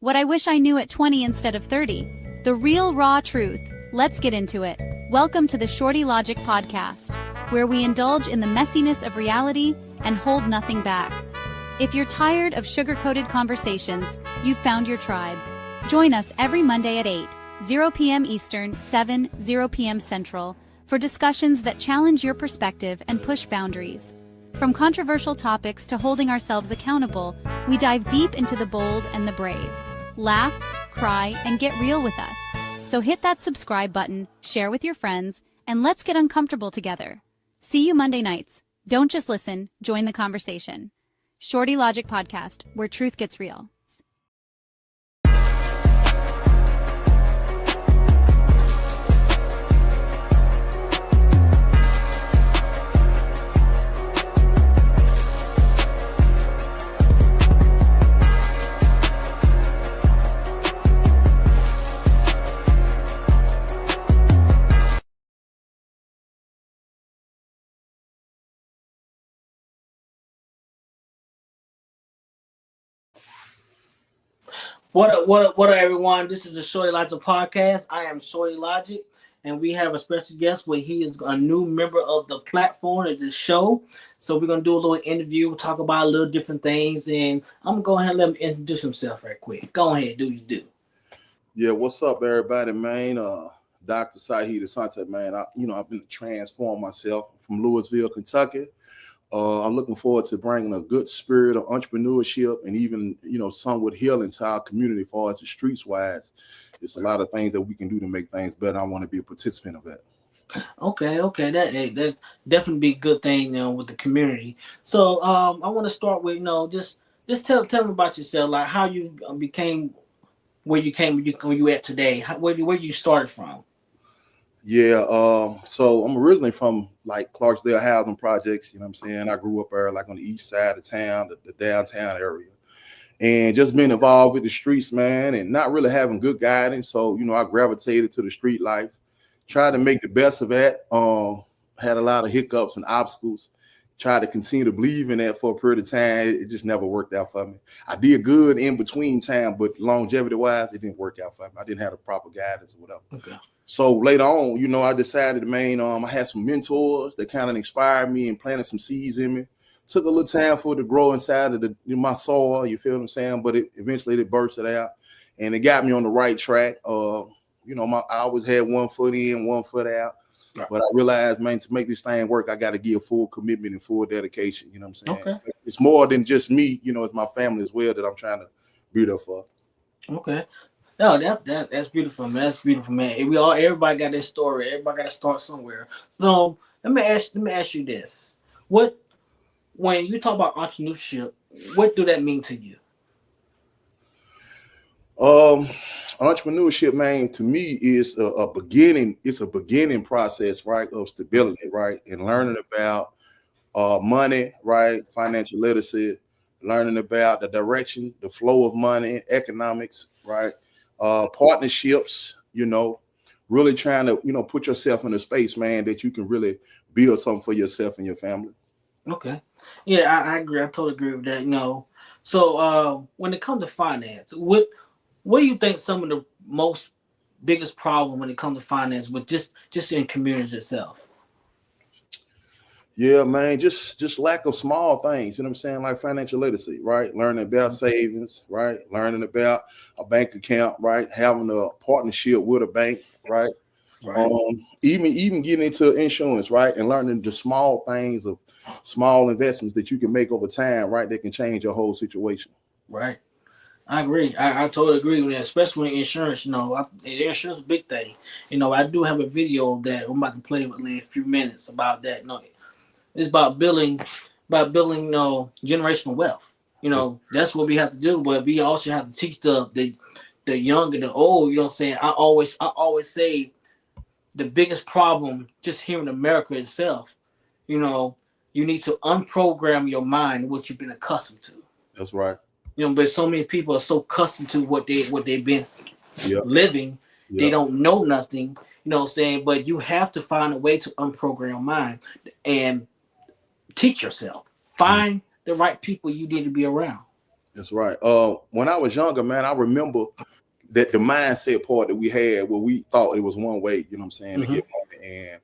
What I wish I knew at 20 instead of 30. The real raw truth. Let's get into it. Welcome to the Shorty Logic podcast, where we indulge in the messiness of reality and hold nothing back. If you're tired of sugar-coated conversations, you've found your tribe. Join us every Monday at 8:00 p.m. Eastern, 7:00 p.m. Central, for discussions that challenge your perspective and push boundaries. From controversial topics to holding ourselves accountable, we dive deep into the bold and the brave. Laugh, cry, and get real with us. So hit that subscribe button, share with your friends, and let's get uncomfortable together. See you Monday nights. Don't just listen, join the conversation. Shorty Logic Podcast, where truth gets real. What up, everyone? This is the Shorty Logic podcast. I am Shorty Logic, and we have a special guest where he is a new member of the platform of this show. So we're gonna do a little interview, talk about a little different things, and I'm gonna go ahead and let him introduce himself right quick. Go ahead, do you do? Yeah, what's up, everybody, man? Dr. Sayheed Asante, man. I've been transforming myself from Louisville, Kentucky. I'm looking forward to bringing a good spirit of entrepreneurship and even, somewhat healing to our community as far as the streets wise. It's a lot of things that we can do to make things better. I want to be a participant of that. Okay, that definitely be a good thing, with the community. So I want to start with, just tell me about yourself, like how you became where you came, where you at today. Where you started from? Yeah, so I'm originally from like Clarksdale housing projects, you know what I'm saying? I grew up there like on the east side of town, the downtown area, and just been involved with the streets, man, and not really having good guidance. So, I gravitated to the street life, tried to make the best of that. Had a lot of hiccups and obstacles, tried to continue to believe in that for a period of time. It just never worked out for me. I did good in between time, but longevity wise, it didn't work out for me. I didn't have the proper guidance or whatever. Okay. So later on, I decided, man, I had some mentors that kind of inspired me and planted some seeds in me. Took a little time for it to grow inside of my soul, you feel what I'm saying? But eventually it bursted out and it got me on the right track. I always had one foot in, one foot out. Right. But I realized, man, to make this thing work, I got to give full commitment and full dedication. You know what I'm saying? Okay. It's more than just me, it's my family as well that I'm trying to be there for. Okay. No, that's beautiful, man. That's beautiful, man. Everybody got their story. Everybody got to start somewhere. So let me ask you this: when you talk about entrepreneurship, what do that mean to you? Entrepreneurship, man, to me is a beginning. It's a beginning process, right, of stability, right, and learning about money, right, financial literacy, learning about the direction, the flow of money, economics, right. Partnerships, really trying to, put yourself in a space, man, that you can really build something for yourself and your family. Okay. Yeah, I agree. I totally agree with that. So when it comes to finance, what do you think some of the most biggest problem when it comes to finance with just in communities itself? Yeah, man, just lack of small things, you know what I'm saying? Like financial literacy, right? Learning about savings, right? Learning about a bank account, right? Having a partnership with a bank, right? Right. Even getting into insurance, right? And learning the small things of small investments that you can make over time, right? That can change your whole situation. Right. I agree. I totally agree with that, especially with insurance. Insurance is a big thing. I do have a video that I'm about to play with in a few minutes about that. It's about building, generational wealth. That's what we have to do. But we also have to teach the young and the old. You know what I'm saying? I always say the biggest problem just here in America itself. You need to unprogram your mind what you've been accustomed to. That's right. But so many people are so accustomed to what they've been living. Yep. They don't know nothing. You know what I'm saying? But you have to find a way to unprogram your mind and teach yourself. Find the right people you need to be around. That's right. When I was younger, man, I remember that the mindset part that we had where we thought it was one way, you know what I'm saying, to Mm-hmm. get money, and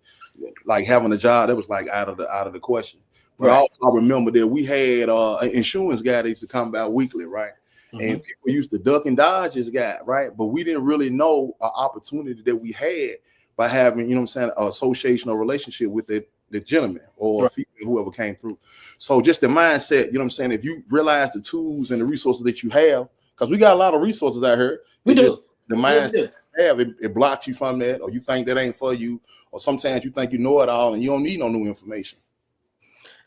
like having a job, that was like out of the question. But Right. also I remember that we had an insurance guy that used to come out weekly, right? Mm-hmm. And people used to duck and dodge this guy, right? But we didn't really know an opportunity that we had by having, you know what I'm saying, an association or relationship with the gentleman or Right. female, whoever came through. So just the mindset, you know what I'm saying, if you realize the tools and the resources that you have, because we got a lot of resources out here. We It just do. the Yeah, we mindset do. you have, it blocks you from that, or you think that ain't for you, or sometimes you think you know it all and you don't need no new information.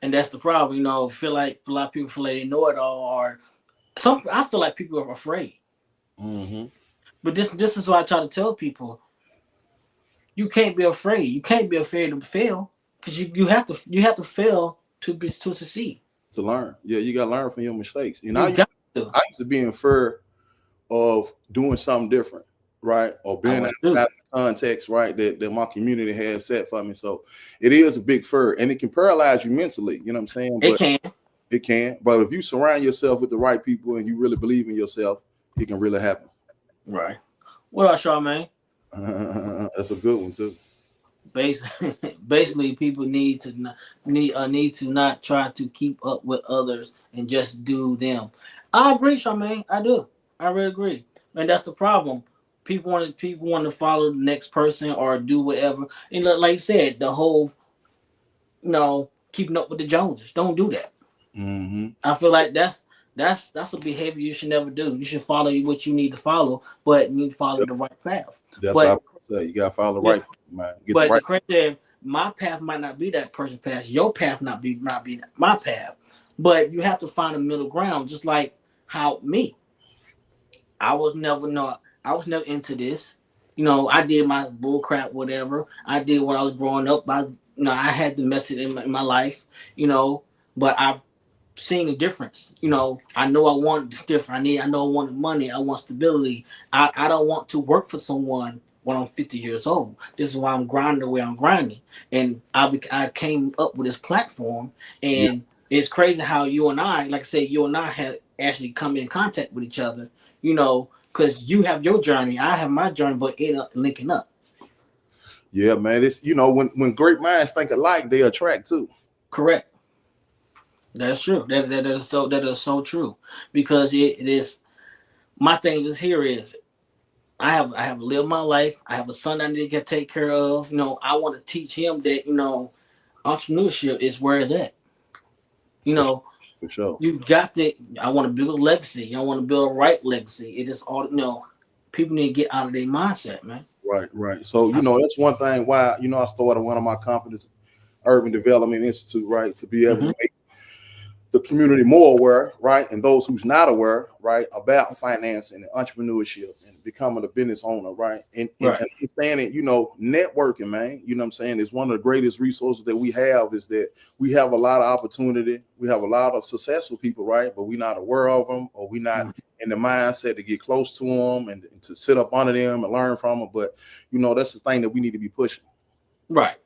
And that's the problem. Feel like a lot of people feel like they know it all, or some. I feel like people are afraid. Mm-hmm. But this is what I try to tell people. You can't be afraid. You can't be afraid to fail because you have to fail to succeed. To learn. Yeah, you gotta learn from your mistakes. You know, You got to. I used to be in fear of doing something different, right? Or I being was too. outside of the context, right, that my community has set for me. So it is a big fear, and it can paralyze you mentally, you know what I'm saying? It But can. it can. But if you surround yourself with the right people and you really believe in yourself, it can really happen. Right. What else, Charmaine? That's a good one too. Basically, people need to not try to keep up with others and just do them. I agree, Charmaine. I do. I really agree, and that's the problem. People want to follow the next person or do whatever. And like you said, the whole keeping up with the Joneses. Don't do that. Mm-hmm. I feel like that's a behavior you should never do. You should follow what you need to follow, but you need to follow Yep. the right path. That's what I But say. You gotta follow the yeah, right people, man. Get the but the right. crazy is my path might not be that person's path. Your path not be my path. But you have to find a middle ground, just like how me. I was never no I was never into this. I did my bull crap, whatever. I did when I was growing up. I had the message in my life, you know, but I've seen the difference. I know I want different. I know I want money. I want stability. I don't want to work for someone when I'm 50 years old. This is why I'm grinding the way I'm grinding. And I came up with this platform, Yeah, and it's crazy how you and I, like I said, you and I had actually come in contact with each other. Because you have your journey, I have my journey, but it linking up. yeah, man. It's when great minds think alike, they attract too. Correct. That's true. That is so true. Because it is my thing is here is I have lived my life. I have a son I need to take care of. I want to teach him that entrepreneurship is where it's at. You For sure. know, For sure. you got to. I want to build a legacy. I want to build a right legacy. It is all. People need to get out of their mindset, man. Right, right. So that's one thing why I started one of my companies, Urban Development Institute, right, to be able Mm-hmm. to make the community more aware, right, and those who's not aware, right, about financing and entrepreneurship and becoming a business owner, right, and Right. understanding, networking, man. You know what I'm saying? It's one of the greatest resources that we have is that we have a lot of opportunity. We have a lot of successful people, right, but we're not aware of them, or we're not in the mindset to get close to them and to sit up under them and learn from them. But that's the thing that we need to be pushing. Right.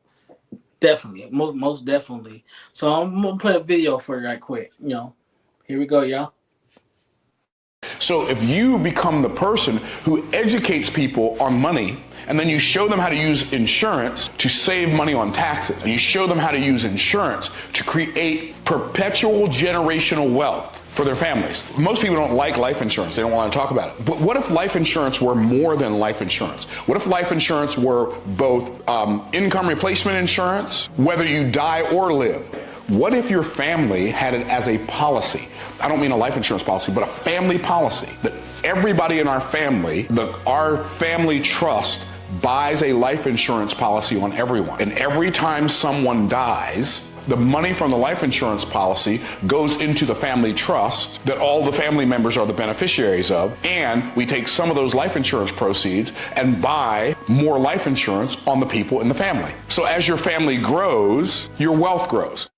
Definitely. Most definitely. So I'm gonna play a video for you right quick. Here we go, y'all. So if you become the person who educates people on money, and then you show them how to use insurance to save money on taxes, and you show them how to use insurance to create perpetual generational wealth for their families. Most people don't like life insurance. They don't want to talk about it. But what if life insurance were more than life insurance? What if life insurance were both income replacement insurance, whether you die or live? What if your family had it as a policy? I don't mean a life insurance policy, but a family policy that everybody in our family, our family trust buys a life insurance policy on everyone. And every time someone dies, the money from the life insurance policy goes into the family trust that all the family members are the beneficiaries of, and we take some of those life insurance proceeds and buy more life insurance on the people in the family. So as your family grows, your wealth grows.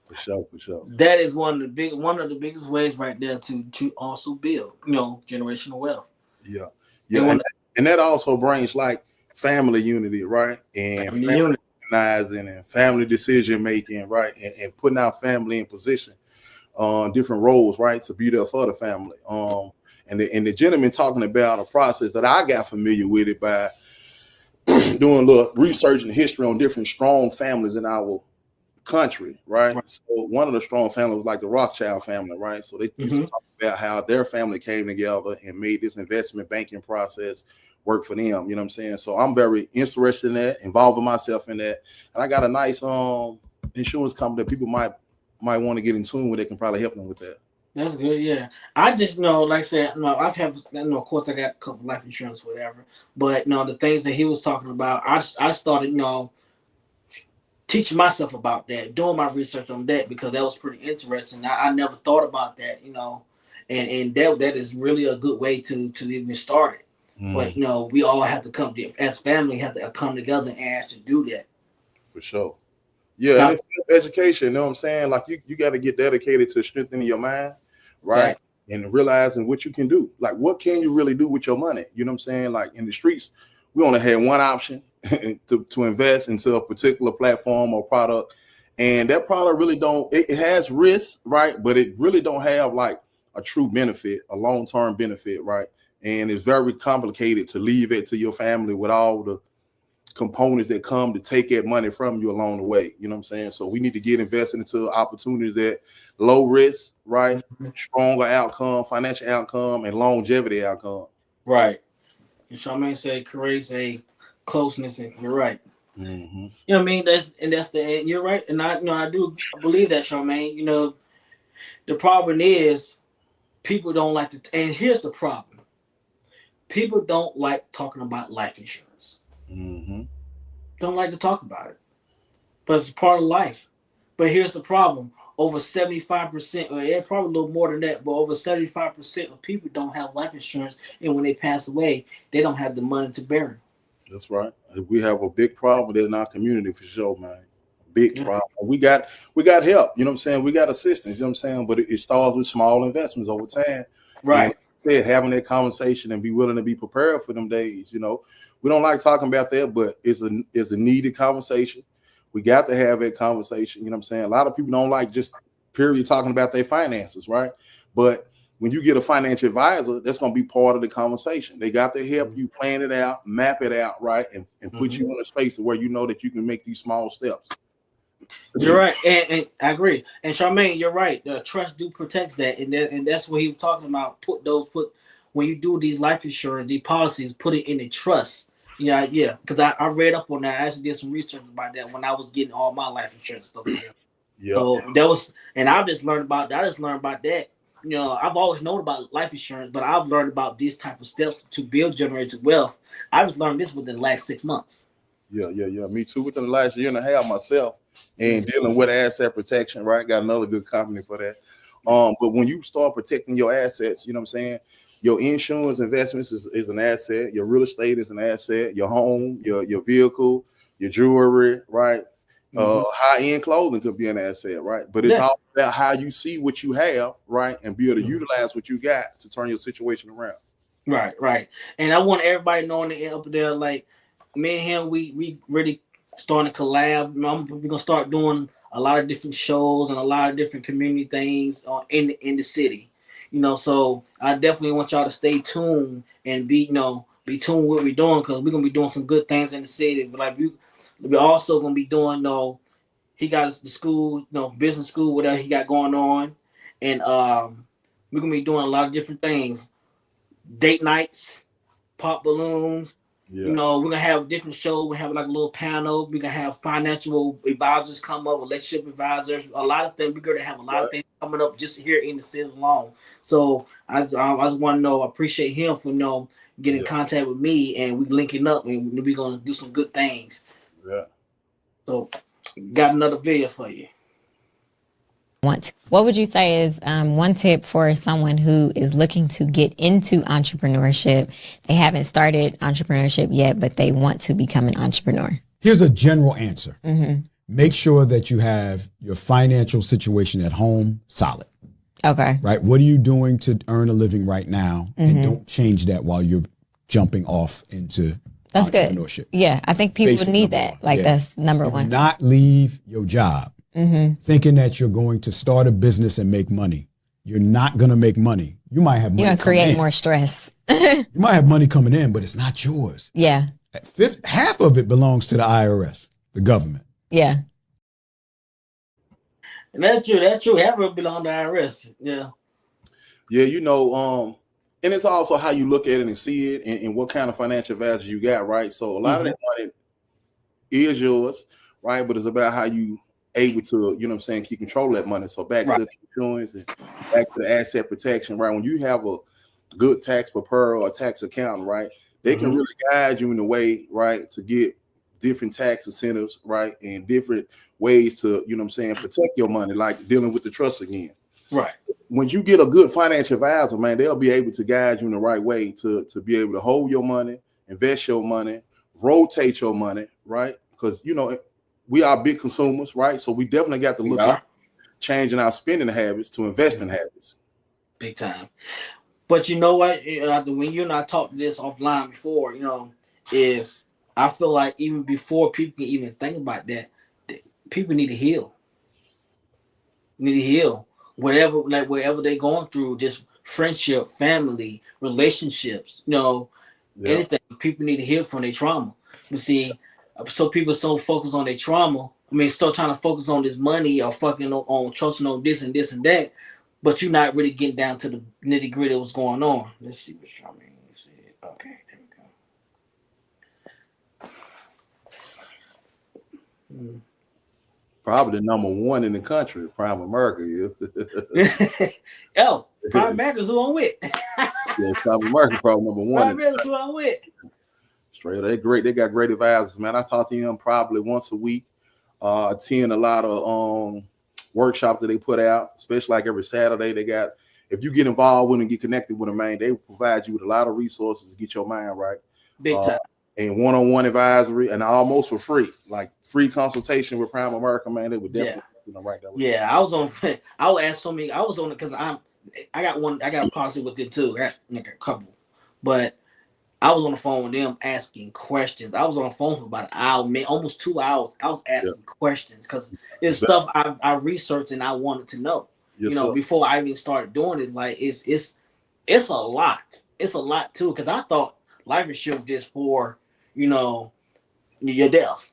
For sure, for sure. That is one of the biggest ways right there to also build, generational wealth. Yeah, And yeah, and that also brings like family unity, right, and family family unit. organizing and family decision making, right, and putting our family in position different roles, right, to be there for the family. And the gentleman talking about a process that I got familiar with it by doing a little research and history on different strong families in our country, right? So one of the strong families was like the Rothschild family, right? So they used to talk about how their family came together and made this investment banking process work for them. You know what I'm saying? So I'm very interested in that, involving myself in that, and I got a nice insurance company that people might want to get in tune with. They can probably help them with that. That's good, yeah. I just know, like I said, no, of course, I got a couple life insurance, whatever. But no, the things that he was talking about, I started, teaching myself about that, doing my research on that because that was pretty interesting. I never thought about that, and that is really a good way to even start it. But we all have to come as family, have to come together and actually do that. For sure. Yeah, and it's education. You know what I'm saying? Like you got to get dedicated to strengthening your mind. Right. And realizing what you can do. Like, what can you really do with your money? You know what I'm saying? Like in the streets, we only had one option to invest into a particular platform or product. And that product really it has risk, right? But it really don't have like a true benefit, a long-term benefit, right? And it's very complicated to leave it to your family with all the components that come to take that money from you along the way. You know what I'm saying? So we need to get invested into opportunities that low risk, right? Stronger outcome, financial outcome, and longevity outcome. Right. And Charmaine said creates a closeness, and you're right. Mm-hmm. You know what I mean? And you're right. And I do believe that, Charmaine. The problem is people don't like to, and here's the problem. People don't like talking about life insurance. Mm-hmm. Don't like to talk about it, but it's part of life. But here's the problem: over 75%, or probably a little more than that, but over 75% of people don't have life insurance, and when they pass away, they don't have the money to bury them. That's right. We have a big problem with it in our community for sure, man. Big problem. We got help. You know what I'm saying? We got assistance. You know what I'm saying? But it starts with small investments over time. Right. And having that conversation and be willing to be prepared for them days. We don't like talking about that, but it's a needed conversation. We got to have that conversation. You know what I'm saying? A lot of people don't like just period talking about their finances, right? But when you get a financial advisor, that's going to be part of the conversation. They got to help you plan it out, map it out, right? And put you in a space where you know that you can make these small steps. You're right. And I agree. And Charmaine, you're right. The trust do protects that. And that's what he was talking about. When you do these life insurance, these policies, put it in a trust. Yeah. Because I read up on that. I actually did some research about that when I was getting all my life insurance stuff. Yeah. So that was, and I just learned about that. I've always known about life insurance, but I've learned about these type of steps to build generated wealth. I just learned this within the last 6 months. Yeah. Me too. Within the last year and a half myself, and dealing with asset protection, right? Got another good company for that. But when you start protecting your assets, you know what I'm saying? Your insurance investments is an asset. Your real estate is an asset. Your home, your vehicle, your jewelry, right? High-end clothing could be an asset, right? But it's all about how you see what you have, right? And be able to utilize what you got to turn your situation around. Right. And I want everybody knowing the up there, like me and him, we really starting to collab. We're gonna start doing a lot of different shows and a lot of different community things in the city. So I definitely want y'all to stay tuned and be tuned with what we're doing, because we're gonna be doing some good things in the city. But like we're also gonna be doing he got the school, business school, whatever he got going on, and we're gonna be doing a lot of different things, date nights, pop balloons. Yeah. We're gonna have different shows. We have like a little panel. We're gonna have financial advisors come up, relationship advisors, a lot of things. We're gonna have a lot of things coming up just here in the city alone. So I just want to know, I appreciate him for getting in contact with me, and we linking up, and we're gonna do some good things. Yeah. So got another video for you. What would you say is one tip for someone who is looking to get into entrepreneurship? They haven't started entrepreneurship yet, but they want to become an entrepreneur. Here's a general answer. Make sure that you have your financial situation at home solid. Okay. Right? What are you doing to earn a living right now? And don't change that while you're jumping off into That's entrepreneurship. Good. Yeah, I think people Basic need that. Like that's number one. Do not leave your job. thinking that you're going to start a business and make money. You're not going to make money. You might have money. You're going to create more stress. You might have money coming in, but it's not yours. Yeah. Half of it belongs to the IRS, the government. Yeah. And that's true. That's true. Half of it belongs to the IRS. Yeah. Yeah, you know, and it's also how you look at it and see it and what kind of financial advisor you got, right? So a lot of that money is yours, right? But it's about how you able to, you know what I'm saying, keep control of that money. So back to the insurance and back to the asset protection, right? When you have a good tax preparer or a tax accountant, right, they can really guide you in a way, right, to get different tax incentives, right, and different ways to, you know what I'm saying, protect your money, like dealing with the trust again. Right. When you get a good financial advisor, man, they'll be able to guide you in the right way to be able to hold your money, invest your money, rotate your money, right? Because, you know, we are big consumers, right? So we definitely got to look at changing our spending habits to investing habits. Big time. But you know what? When you and I talked this offline before, you know, is I feel like even before people can even think about that, people need to heal. Wherever they're going through, just friendship, family, relationships, you know, anything. People need to heal from their trauma. You see, so people so focused on their trauma. I mean, still trying to focus on this money or fucking on trusting on this and this and that, but you're not really getting down to the nitty gritty of what's going on. Let's see what's trauma means. Okay, there we go. Probably the number one in the country, Prime America is. Oh, Prime America's who I'm with. Yeah, Prime America probably number one. Prime America's who I'm with. Straight, they're great. They got great advisors, man. I talk to them probably once a week. Attend a lot of workshops that they put out, especially like every Saturday. They got, if you get involved with them and get connected with them, man, they provide you with a lot of resources to get your mind right. Big time. And one-on-one advisory, and almost for free, like free consultation with Prime America, man. They would definitely, you know, right there. Yeah, I will ask so many. I was on it because I got a policy with them too. I got like a couple, but I was on the phone with them asking questions. I was on the phone for about an hour, almost 2 hours. I was asking questions because it's stuff I researched and I wanted to know. Yes, you know, sir. before I even started doing it, like it's a lot. It's a lot too because I thought life insurance was just for, you know, your death,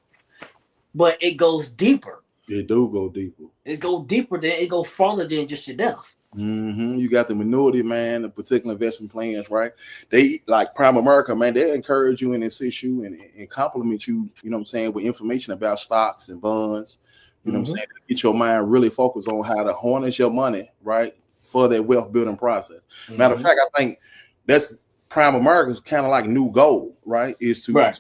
but it goes deeper. It do go deeper. It go deeper than it go farther than just your death. You got the annuity, man, the particular investment plans, right? They like Prime America, man. They encourage you and assist you and compliment you, you know what I'm saying, with information about stocks and bonds. You know what I'm saying? To get your mind really focused on how to harness your money, right, for that wealth building process. Matter of fact, I think that's Prime America's kind of like new goal, right? Is to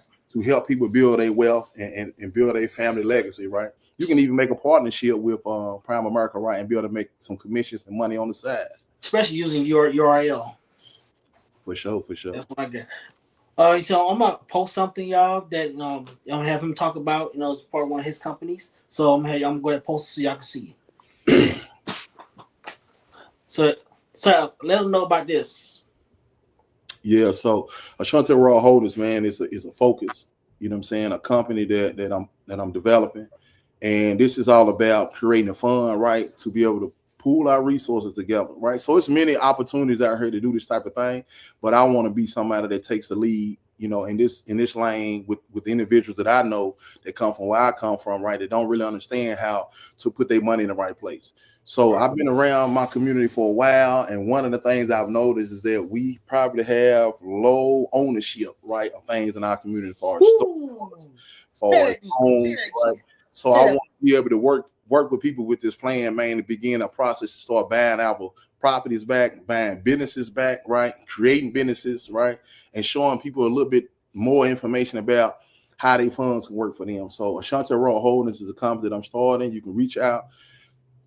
help people build their wealth and build a family legacy, right? You can even make a partnership with Prime America, right, and be able to make some commissions and money on the side. Especially using your URL. For sure. That's what I get. So I'm gonna post something, y'all, that I'm gonna have him talk about. You know, as part of one of his companies. So I'm going to post it so y'all can see it. so let them know about this. Yeah. So Asante Raw Holdings, man, is a focus. You know what I'm saying? A company that I'm developing. And this is all about creating a fund, right, to be able to pool our resources together, right? So it's many opportunities out here to do this type of thing, but I want to be somebody that takes the lead, you know, in this lane with individuals that I know that come from where I come from, right, that don't really understand how to put their money in the right place. So I've been around my community for a while, and one of the things I've noticed is that we probably have low ownership, right, of things in our community as far as stores, for homes, right? So I want to be able to work with people with this plan, man, to begin a process to start buying our properties back, buying businesses back, right? Creating businesses, right? And showing people a little bit more information about how their funds can work for them. So Asante Raw Holdings is a company that I'm starting. You can reach out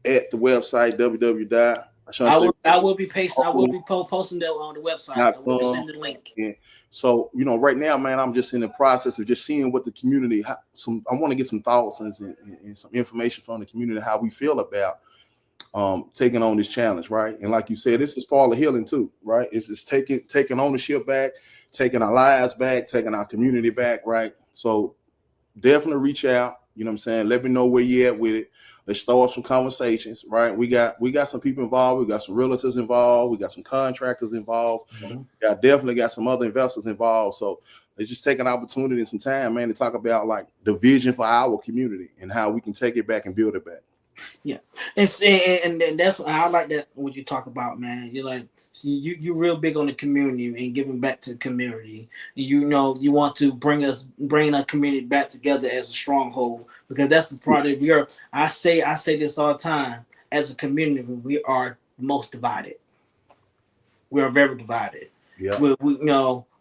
at the website, www.asante. I will be posting that on the website. I will send the link. Yeah. So, you know, right now, man, I'm just in the process of just seeing what the community, I want to get some thoughts and some information from the community, how we feel about taking on this challenge, right? And like you said, this is part of healing too, right? It's just taking ownership back, taking our lives back, taking our community back, right? So definitely reach out, You know what I'm saying? Let me know where you at with it. Let's start some conversations, right? We got some people involved. We got some realtors involved. We got some contractors involved. Definitely got some other investors involved. So let's just take an opportunity and some time, man, to talk about like the vision for our community and how we can take it back and build it back. Yeah, and that's I like that what you talk about, man. You're like you're real big on the community and giving back to the community. You know you want to bring a community back together as a stronghold, because that's the part that we are. I say this all the time. As a community, we are most divided. We are very divided. Yeah,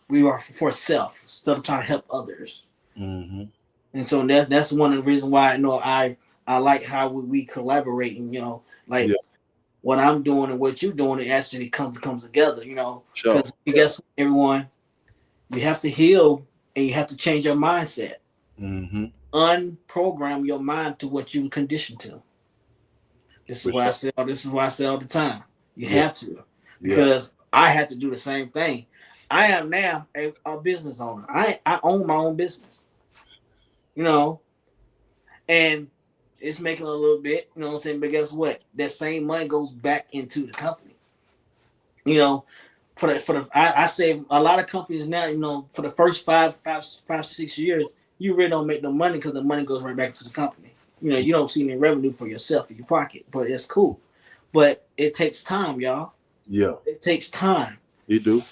We are for self instead of trying to help others. Mm-hmm. And so that's one of the reasons why I like how we collaborate, and what I'm doing and what you're doing, it actually comes together, Sure. because guess what, everyone, you have to heal and you have to change your mindset. Mm-hmm. Unprogram your mind to what you were conditioned to. This is why I say all the time. You have to, because I had to do the same thing. I am now a business owner. I own my own business. And it's making a little bit, you know what I'm saying? But guess what? That same money goes back into the company. I say a lot of companies now, for the first 6 years, you really don't make no money because the money goes right back to the company. You don't see any revenue for yourself in your pocket, but it's cool. But it takes time, y'all. Yeah. It takes time. You do.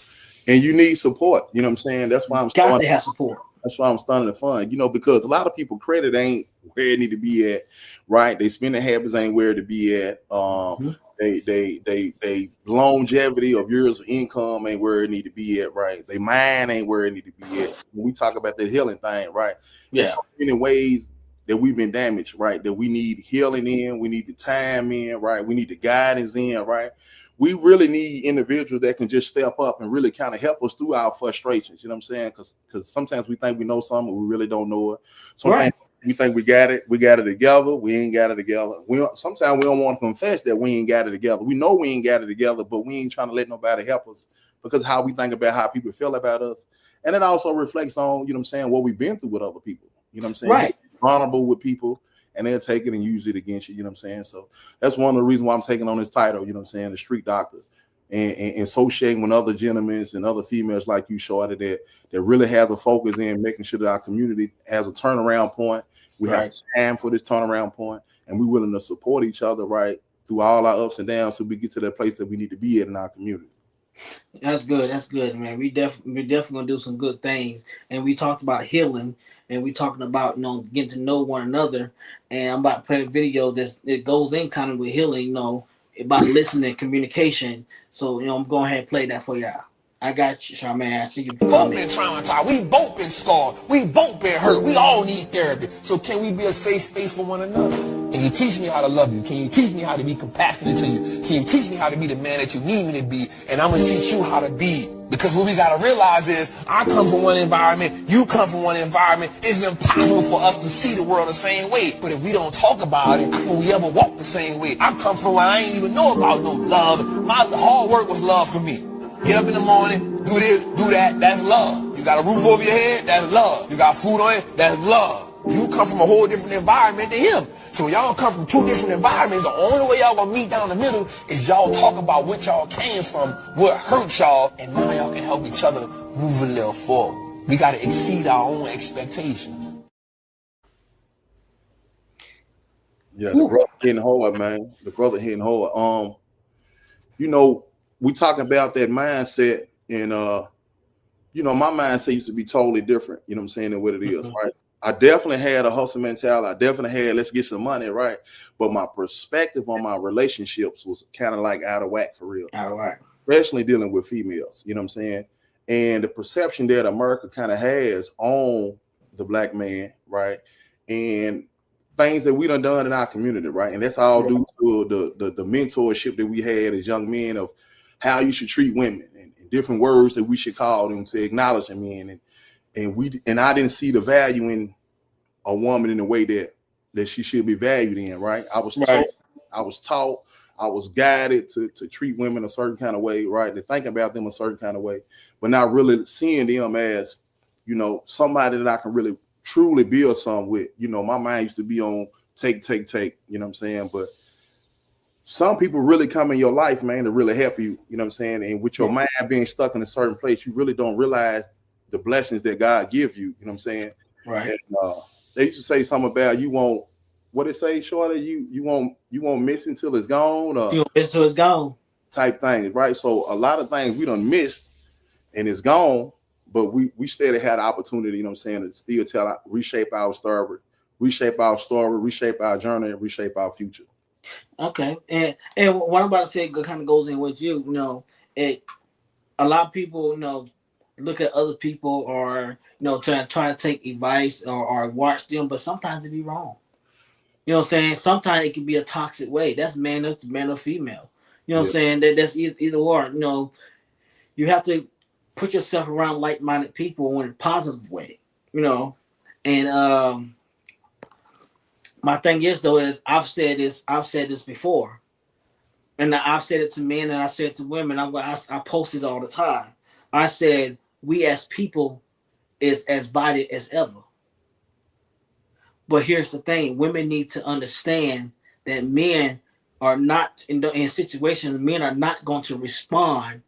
And you need support. You know what I'm saying? That's why I'm got to have support. That's why I'm starting the fund, because a lot of people credit ain't where it need to be at, right? They spending habits ain't where to be at. They longevity of years of income ain't where it need to be at, right? They mind ain't where it need to be at. When we talk about that healing thing, right? Yeah. There's so many ways that we've been damaged, right? That we need healing in, we need the time in, right? We need the guidance in, right? We really need individuals that can just step up and really kind of help us through our frustrations. You know what I'm saying? Because sometimes we think we know something, but we really don't know it. Sometimes we think we got it together. We ain't got it together. Sometimes we don't want to confess that we ain't got it together. We know we ain't got it together, but we ain't trying to let nobody help us because how we think about how people feel about us. And it also reflects on, you know what I'm saying, what we've been through with other people. You know what I'm saying? Right. Vulnerable with people, and they'll take it and use it against you. You know what I'm saying? So that's one of the reasons why I'm taking on this title, you know what I'm saying, the street doctor, and associating with other gentlemen and other females like you, Shorty, that really has a focus in making sure that our community has a turnaround point. We have time for this turnaround point, and we're willing to support each other, right, through all our ups and downs so we get to that place that we need to be at in our community. That's good, man. We're definitely gonna do some good things. And we talked about healing, and we talking about getting to know one another. And I'm about to play a video that goes in kind of with healing, about listening and communication. So I'm going ahead and play that for y'all. I got you, Charmaine. I see you. We both been traumatized. We both been scarred. We both been hurt. We all need therapy. So can we be a safe space for one another? Can you teach me how to love you? Can you teach me how to be compassionate to you? Can you teach me how to be the man that you need me to be? And I'm going to teach you how to be. Because what we got to realize is I come from one environment, you come from one environment. It's impossible for us to see the world the same way. But if we don't talk about it, how can we ever walk the same way? I come from where I ain't even know about no love. My hard work was love for me. Get up in the morning, do this, do that, that's love. You got a roof over your head, that's love. You got food on it, that's love. You come from a whole different environment than him. So y'all come from two different environments. The only way y'all gonna meet down the middle is y'all talk about what y'all came from, what hurt y'all, and now y'all can help each other move a little forward. We gotta exceed our own expectations. Yeah, the brother hitting hard, man. The brother hitting hard. We talking about that mindset, and my mindset used to be totally different, you know what I'm saying, than what it is, right? I definitely had a hustle mentality. I definitely had let's get some money, right? But my perspective on my relationships was kind of like out of whack for real. Out of whack. Especially dealing with females, you know what I'm saying? And the perception that America kind of has on the black man, right? And things that we done in our community, right? And that's all due to the mentorship that we had as young men of how you should treat women and different words that we should call them to acknowledge them in. And I didn't see the value in a woman in the way that she should be valued in, right? I was taught, I was guided to treat women a certain kind of way, right? To think about them a certain kind of way, but not really seeing them as, somebody that I can really truly build something with. You know, my mind used to be on take, you know what I'm saying? But some people really come in your life, man, to really help you, you know what I'm saying? And with your mind being stuck in a certain place, you really don't realize the blessings that God give you, you know what I'm saying? Right. And they used to say something about you won't, what it say, Shorty, you won't miss until it's gone, or So it's gone. type things, right? So a lot of things we done missed and it's gone, but we still had the opportunity, you know what I'm saying, to still reshape our story, reshape our journey, and reshape our future. Okay, and what I'm about to say kind of goes in with you. You know, a lot of people, you know, look at other people or try to take advice or watch them, but sometimes it be wrong. You know what I'm saying? Sometimes it can be a toxic way. That's man or female. You know what I'm saying? That's either or. You know, you have to put yourself around like-minded people in a positive way. You know, and my thing is though is I've said this before. And I've said it to men and I said it to women. I post it all the time. I said, we as people is as divided as ever. But here's the thing. Women need to understand that men are not, in situations, men are not going to respond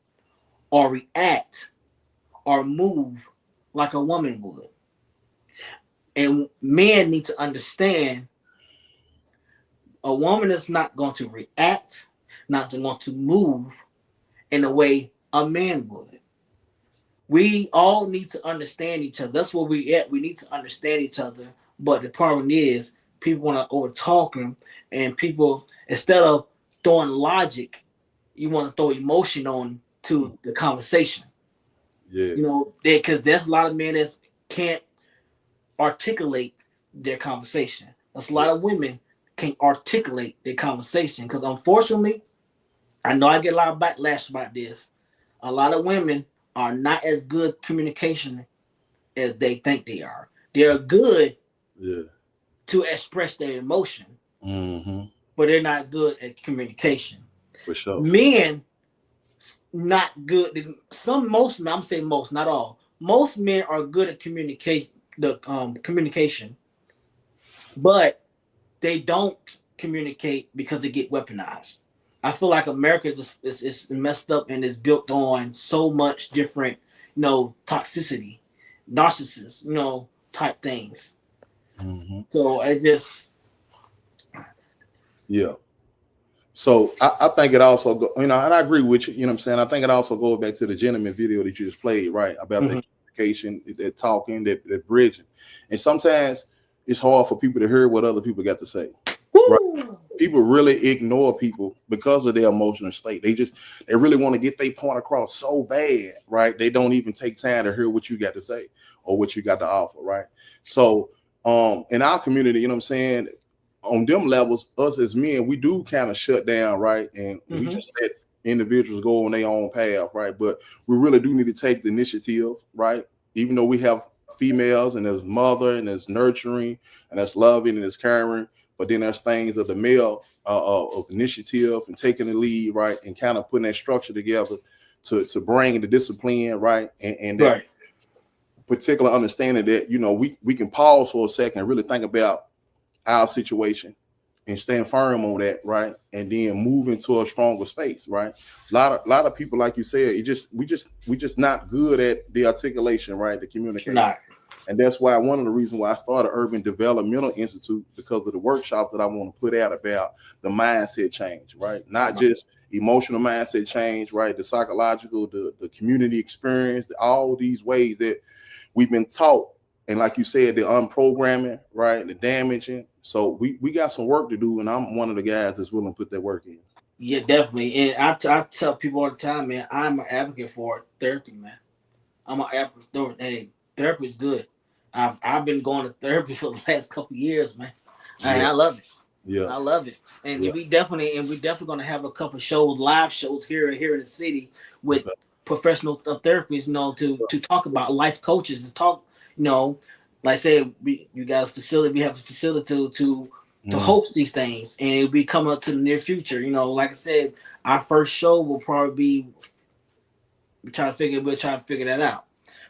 or react or move like a woman would. And men need to understand a woman is not going to react, not to want to move in the way a man would. We all need to understand each other. That's where we at. We need to understand each other. But the problem is, people want to over talk them, and people, instead of throwing logic, you want to throw emotion on to the conversation. Yeah. You know, because there's a lot of men that can't articulate their conversation. There's a lot of women can't articulate their conversation because unfortunately, I know I get a lot of backlash about this. A lot of women are not as good communication as they think they are. They're good to express their emotion, but they're not good at communication. For sure. Men, not good. Most men, I'm saying most, not all. Most men are good at communication, but they don't communicate because they get weaponized. I feel like America is messed up and is built on so much different, toxicity, narcissism, type things. So I just, So I think it also and I agree with you. You know what I'm saying? I think it also goes back to the gentleman video that you just played, right? About the communication, that talking, that bridging, and sometimes it's hard for people to hear what other people got to say. Right? People really ignore people because of their emotional state. They really want to get their point across so bad, right? They don't even take time to hear what you got to say or what you got to offer, right? So in our community, you know what I'm saying, on them levels, us as men, we do kind of shut down, right? And we just let individuals go on their own path, right? But we really do need to take the initiative, right? Even though we have females and there's mother and there's nurturing and there's loving and there's caring, but then there's things of the male of initiative and taking the lead, right? And kind of putting that structure together to bring the discipline, right? And that particular understanding that, we can pause for a second and really think about our situation and stand firm on that, right? And then move into a stronger space, right? A lot of people, like you said, we just not good at the articulation, right? The communication. Not. And that's why one of the reasons why I started Urban Developmental Institute, because of the workshop that I want to put out about the mindset change, right? Not just emotional mindset change, right? The psychological, the community experience, all these ways that we've been taught. And like you said, the unprogramming, right? The damaging. So we got some work to do, and I'm one of the guys that's willing to put that work in. Yeah, definitely. And I tell people all the time, man, I'm an advocate for therapy, man. I'm an advocate. Hey, therapy is good. I've been going to therapy for the last couple of years, man. And I love it. Yeah, I love it. And we definitely gonna have a couple shows, live shows here in the city with professional therapists, to talk about life coaches, to talk, like I said, you got a facility, we have a facility to host these things, and it'll be coming up to the near future. Like I said, our first show will probably be we're trying to figure that out.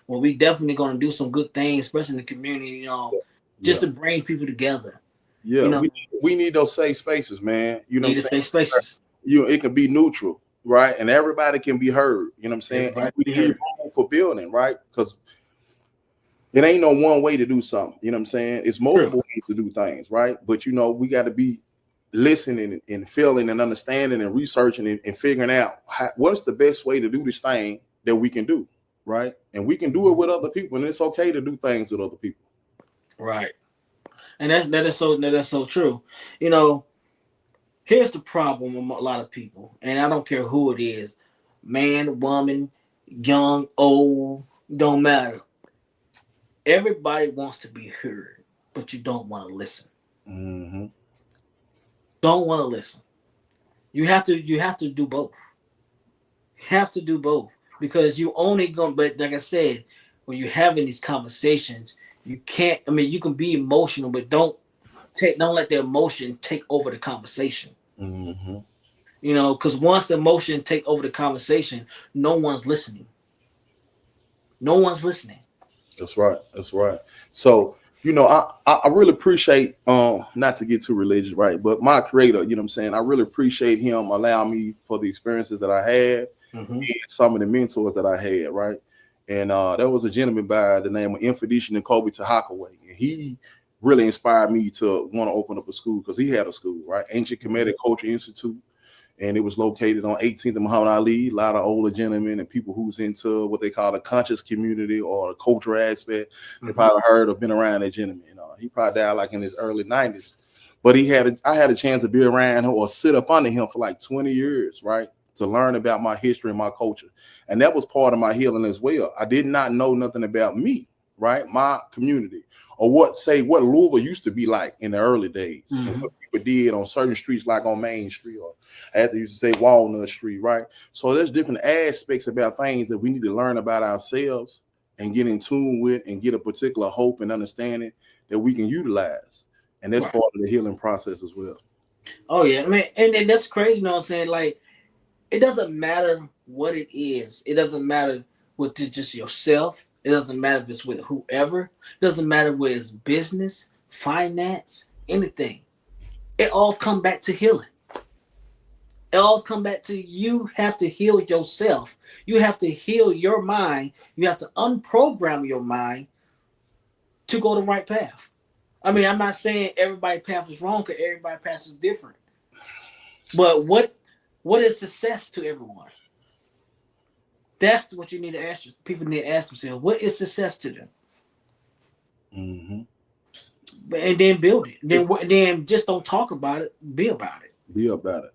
Well, we definitely gonna do some good things, especially in the community, just to bring people together. Yeah, we need those safe spaces, man. You know Need what to I'm saying? safe spaces. It can be neutral, right? And everybody can be heard. You know what I'm saying? Everybody And we be need heard. room for building, right? Because it ain't no one way to do something. You know what I'm saying? It's multiple ways to do things, right? But we got to be listening and feeling and understanding and researching and figuring out what's the best way to do this thing that we can do, right? And we can do it with other people, and it's okay to do things with other people. Right. And that's so true. Here's the problem with a lot of people, and I don't care who it is, man, woman, young, old, don't matter. Everybody wants to be heard, but you don't want to listen. Mm-hmm. Don't want to listen. You have to do both. You have to do both because you only going. But like I said, when you're having these conversations, you can't. I mean, you can be emotional, but don't let the emotion take over the conversation. Mm-hmm. Because once the emotion take over the conversation, no one's listening. No one's listening. That's right. That's right. So, I really appreciate, not to get too religious, right? But my creator, you know what I'm saying? I really appreciate him allowing me for the experiences that I had and some of the mentors that I had, right? And there was a gentleman by the name of Infedition and Kobe Tahakaway. And he really inspired me to want to open up a school because he had a school, right? Ancient Kemetic Culture Institute. And it was located on 18th and Muhammad Ali. A lot of older gentlemen and people who's into what they call the conscious community or the cultural aspect. They probably heard or been around that gentleman. He probably died like in his early 90s. But I had a chance to be around him or sit up under him for like 20 years, right? To learn about my history and my culture. And that was part of my healing as well. I did not know nothing about me, right? My community, or what Louisville used to be like in the early days, and what people did on certain streets, like on Main Street, or as they used to say, Walnut Street, right? So there's different aspects about things that we need to learn about ourselves and get in tune with and get a particular hope and understanding that we can utilize. And that's part of the healing process as well. Oh yeah, I mean, and that's crazy. You know what I'm saying? Like, it doesn't matter what it is. It doesn't matter with just yourself. It doesn't matter if it's with whoever. It doesn't matter whether it's business, finance, anything. It all come back to healing. It all come back to you have to heal yourself. You have to heal your mind. You have to unprogram your mind to go the right path. I mean, I'm not saying everybody's path is wrong because everybody's path is different. But what is success to everyone? That's what you need to ask. People need to ask themselves, what is success to them? And then build it. Then just don't talk about it. Be about it. Be about it.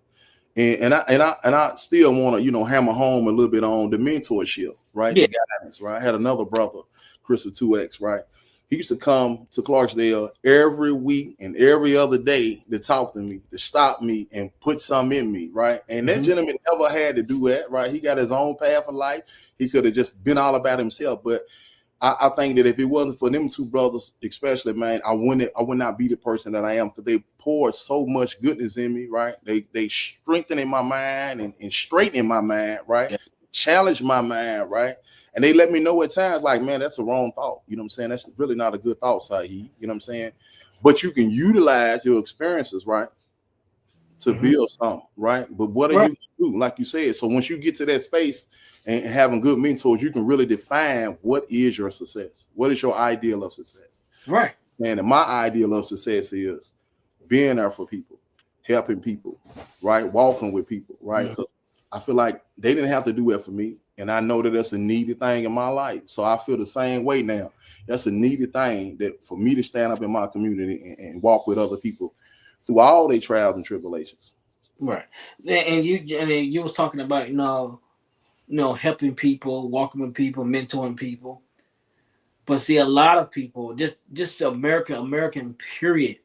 And I still want to hammer home a little bit on the mentorship, right? Yeah. The guidance, right? I had another brother, Chris of 2X, right? He used to come to Clarksdale every week and every other day to talk to me, to stop me and put something in me, right? And that gentleman never had to do that, right? He got his own path of life. He could have just been all about himself. But I think that if it wasn't for them two brothers, especially, man, I would not be the person that I am, because they poured so much goodness in me, right? They strengthening my mind and straightening my mind, right? Yeah. Challenge my mind, right? And they let me know at times, like, man, that's a wrong thought. You know what I'm saying? That's really not a good thought, Sayheed. You know what I'm saying? But you can utilize your experiences, right, to build something, right? But what are you do? Like you said, so once you get to that space and having good mentors, you can really define what is your success. What is your ideal of success? Right. And my ideal of success is being there for people, helping people, right? Walking with people, right? Because I feel like they didn't have to do that for me. And I know that that's a needed thing in my life. So I feel the same way now. That's a needed thing that for me to stand up in my community and walk with other people through all their trials and tribulations. Right. And you was talking about, helping people, walking with people, mentoring people. But see, a lot of people, just American period,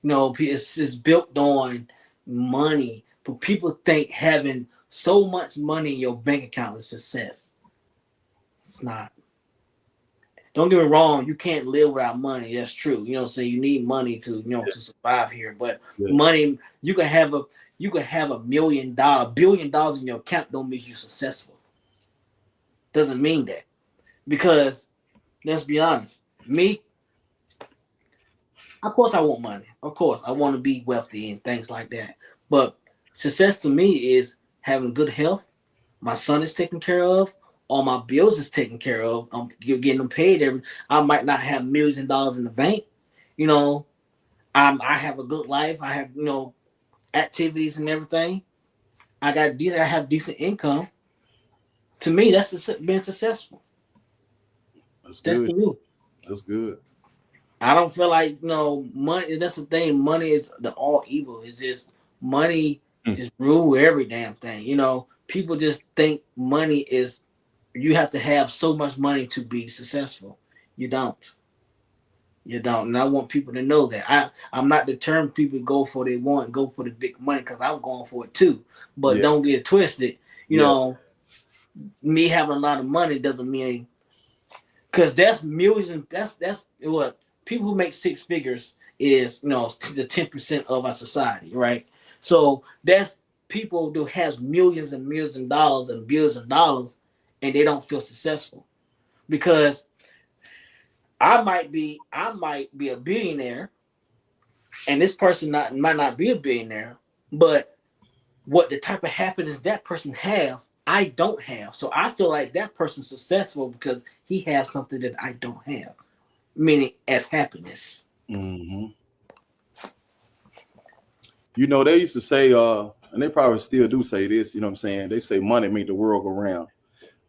it's built on money. But people think having so much money in your bank account is success. It's not. Don't get me wrong, you can't live without money. That's true. You know what I'm saying? You need money to survive here. But money, you can have $1 million, $1 billion in your account, don't make you successful. Doesn't mean that. Because Let's be honest. Me, of course, I want money. Of course, I want to be wealthy and things like that. But success to me is having good health. My son is taken care of. All my bills is taken care of. You're getting them paid every. I might not have millions of dollars in the bank. You know, I have a good life. I have activities and everything. I have decent income. To me, that's being successful. That's That's good. to me. That's good. I don't feel like money. That's the thing. Money is the all evil. It's just money just rule every damn thing. People just think money is you have to have so much money to be successful. You don't. You don't. And I want people to know that. I'm not determined people go for what they want, go for the big money because I'm going for it too. But Yeah. don't get it twisted. Yeah. Me having a lot of money doesn't mean because that's millions. That's what people who make six figures is the 10% of our society, right? So that's people who has millions and millions of dollars and billions of dollars, and they don't feel successful because I might be a billionaire, and this person might not be a billionaire, but what the type of happiness that person have, I don't have. So I feel like that person's successful because he has something that I don't have, meaning as happiness. Mm-hmm. They used to say, and they probably still do say this, what I'm saying? They say money make the world go round,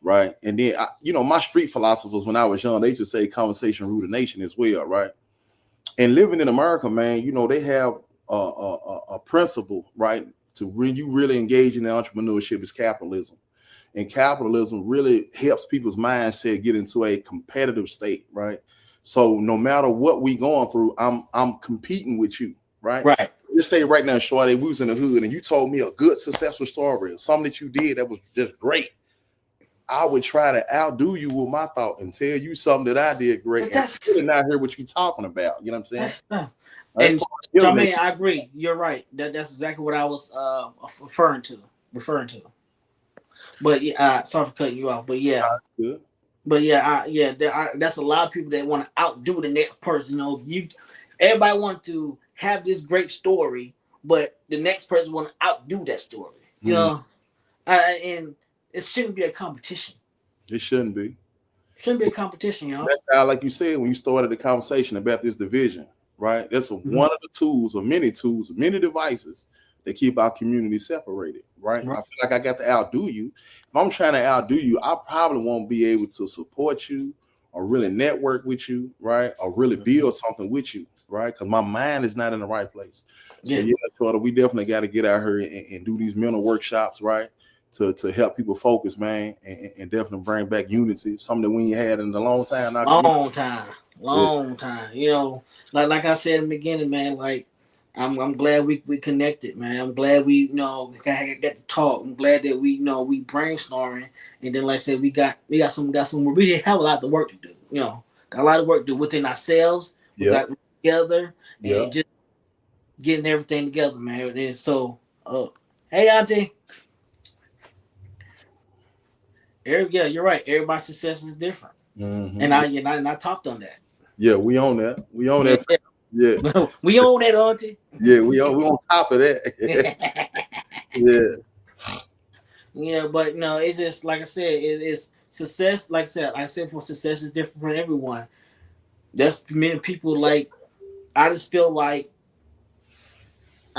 right? And then, my street philosophers, when I was young, they used to say conversation rule the nation as well, right? And living in America, man, they have a principle, right? To when you really engage in the entrepreneurship is capitalism. And capitalism really helps people's mindset get into a competitive state, right? So no matter what we going through, I'm competing with you, right? Right. Just say right now, Shorty, we was in the hood and you told me a good successful story, something that you did that was just great. I would try to outdo you with my thought and tell you something that I did great. And really not hear what you're talking about. You know what I'm saying? And Jermaine, I agree. You're right. That's exactly what I was referring to. But sorry for cutting you off. But yeah. Good. But yeah, that's a lot of people that want to outdo the next person. Everybody want to have this great story, but the next person want to outdo that story. And it shouldn't be a competition. It shouldn't be. Shouldn't be a competition, y'all. That's how, like you said, when you started the conversation about this division, right? That's one of the tools, or many devices that keep our community separated, right? I feel like I got to outdo you. If I'm trying to outdo you, I probably won't be able to support you or really network with you, right? Or really build something with you, right? Because my mind is not in the right place. So Shorty, we definitely got to get out here and do these mental workshops, right? To help people focus, man, and definitely bring back unity, something that we ain't had in a long time. Long time. Like I said in the beginning, man, like I'm glad we connected, man. I'm glad we got to talk. I'm glad that we we brainstorming, and then like I said, we got some we have a lot of work to do. Got a lot of work to do within ourselves. We got together and just getting everything together, man. And so, hey, Auntie. Yeah, you're right. Everybody's success is different, and I talked on that. Yeah, we own that. We own that. Yeah, we own that, Auntie. Yeah, we on top of that. Yeah, but it's just like I said, it's success. Like I said, for success is different for everyone. There's many people like I just feel like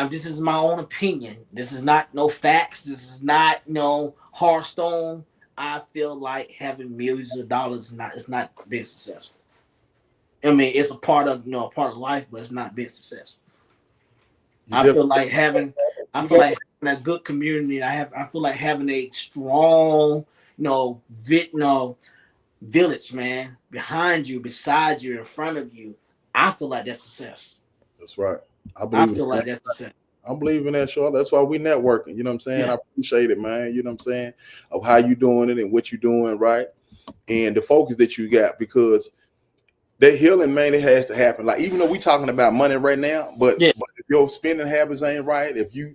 this is my own opinion. This is not no facts. This is not no hard stone. I feel like having millions of dollars is not being successful. I mean, it's a part of life, but it's not being successful. I feel like having a good community. I feel like having a strong, village, man, behind you, beside you, in front of you. I feel like that's success. That's right. I feel like that's success. I believe in that, Shorty. That's why we networking. You know what I'm saying? Yeah. I appreciate it, man. You know what I'm saying? Of how you doing it and what you doing, right? And the focus that you got, because that healing, man, it has to happen. Like, even though we talking about money right now, but Yeah. if your spending habits ain't right, if you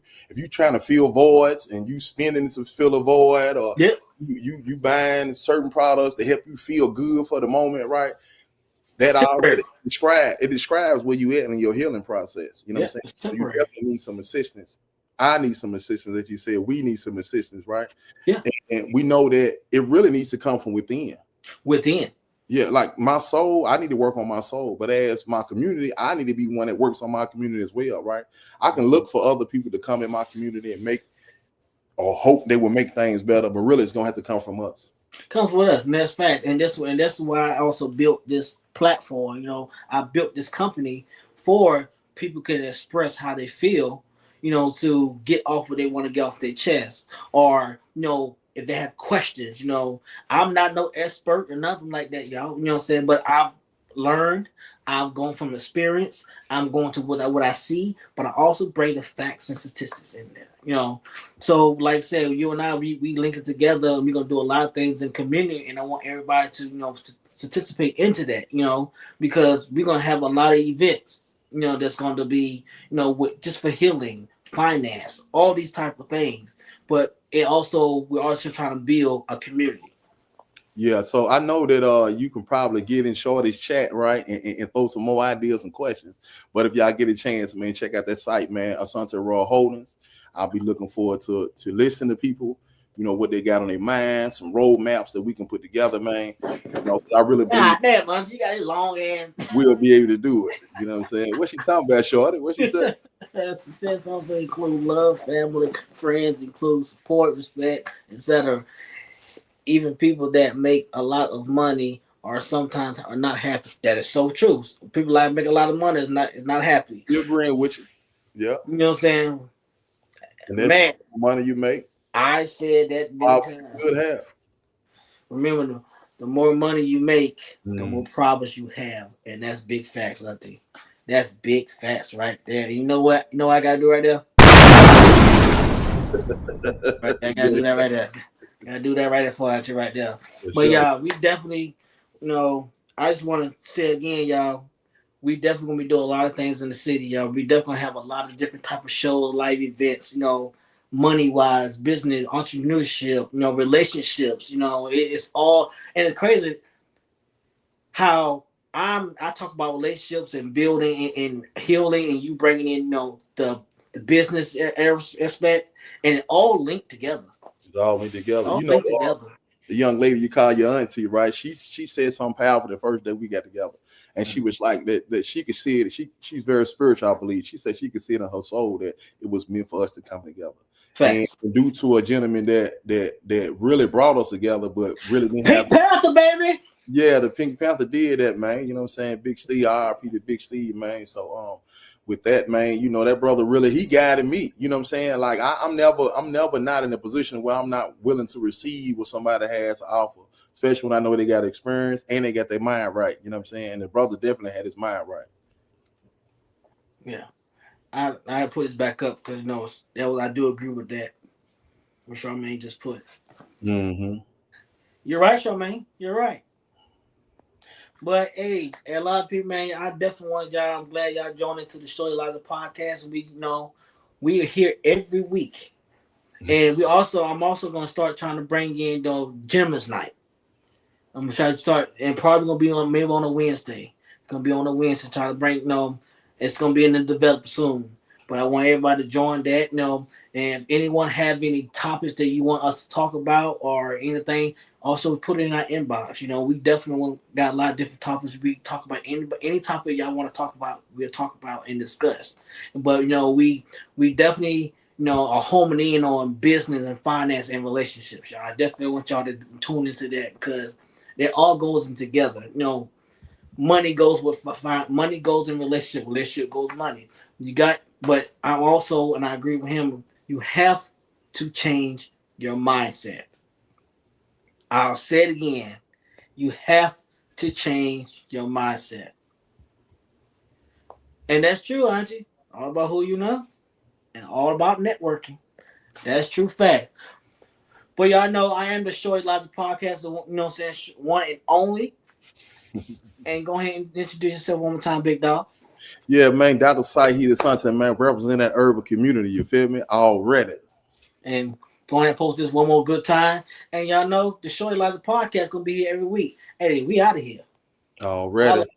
trying to fill voids and you spending to fill a void, or Yeah. you buying certain products to help you feel good for the moment, right? That It's temporary. already describes where you at in your healing process. You know what I'm saying? It's So you temporary. definitely need some assistance. I need some assistance, as you said. We need some assistance, right? Yeah. And we know that it really needs to come from within. Within. Yeah, like my soul, I need to work on my soul. But as my community, I need to be one that works on my community as well, right? I can look for other people to come in my community and make, or hope they will make things better, but really it's gonna have to come from us. Comes with us, and that's fact. And that's why I also built this platform. You know, I built this company for people can express how they feel, you know, to get off what they want to get off their chest, or you know, if they have questions. You know, I'm not no expert or nothing like that, y'all. You know what I'm saying? But I've learned. I'm going from experience. I'm going to what I see, but I also bring the facts and statistics in there. You know, so like I said, you and I we link it together, and we're gonna do a lot of things in community, and I want everybody to, you know, to participate into that, you know, because we're gonna have a lot of events, you know, that's going to be, you know, with, just for healing, finance, all these type of things. But it also, we're also trying to build a community. Yeah, so I know that you can probably get in Shorty's chat, right, and throw some more ideas and questions. But if y'all get a chance, man, check out that site, man, Asante Raw Holdings. I'll be looking forward to listen to people, you know, what they got on their mind, some roadmaps that we can put together, man. You know, I really believe God damn, man, you got his long ass. we'll be able to do it. You know what I'm saying? What she talking about, Shorty? What she said? Success also include love, family, friends, include support, respect, etc. Even people that make a lot of money are sometimes are not happy. That is so true. People that make a lot of money is not happy. You're agreeing with you. Yeah. You know what I'm saying? And that's Man, money you make. I said that many You times. could have. Remember, the more money you make, the Mm. more problems you have, and that's big facts, Auntie. That's big facts right there. You know what? You know what I gotta do right there? Right there. I gotta do that right there. Gotta do that right there for Auntie right there. For But sure. y'all, we definitely, you know, I just want to say again, y'all, we definitely gonna be doing a lot of things in the city, y'all. We definitely gonna have a lot of different type of shows, live events, you know, money wise, business, entrepreneurship, you know, relationships, you know, it's all, and it's crazy how I talk about relationships and building and healing, and you bringing in, you know, the business aspect, and it all linked together. It's all went together. All You know, linked together. the young lady you call your auntie, right? She said something powerful the first day we got together, and she was like that she could see it. She's very spiritual, I believe. She said she could see it in her soul that it was meant for us to come together. Facts. And due to a gentleman that really brought us together, but really didn't Pink Panther, baby. Yeah, the Pink Panther did that, man. You know what I'm saying? Big Steve, RP to Big Steve, man. So with that, man, you know, that brother really, he guided me. You know what I'm saying? Like I'm never not in a position where I'm not willing to receive what somebody has to offer, especially when I know they got experience and they got their mind right. You know what I'm saying? And the brother definitely had his mind right. Yeah. I put this back up because, you know, I do agree with that. What Charmaine just put. Mm-hmm. You're right, Charmaine. You're right. But hey, a lot of people, man, I definitely want y'all. I'm glad y'all joined into the Shorty Liza podcast. We, you know, we are here every week, and I'm also gonna start trying to bring in the gentleman's night. I'm gonna try to start, and probably gonna be on maybe on a Wednesday. Gonna be on a Wednesday. Try to bring, you know, it's gonna be in the develop soon. But I want everybody to join that, you know. And anyone have any topics that you want us to talk about or anything, also put it in our inbox. You know, we definitely got a lot of different topics. We talk about any topic y'all want to talk about, we'll talk about and discuss. But you know, we definitely, you know, are homing in on business and finance and relationships, y'all. I definitely want y'all to tune into that because it all goes in together. You know, money goes with money goes in relationship. Relationship goes money. You got, but I'm also, and I agree with him. You have to change your mindset. I'll say it again. You have to change your mindset, and that's true, Auntie. All about who you know, and all about networking. That's true fact. But y'all know I am the Shorty Logic podcast, you know what I'm saying, one and only. And go ahead and introduce yourself one more time, big dog. Yeah, man, Dr. Sayheed Asante, man, representing that urban community, you feel me? Already. And go ahead and post this one more good time. And y'all know the Shorty Logic podcast gonna be here every week. Hey, we out of here. Already.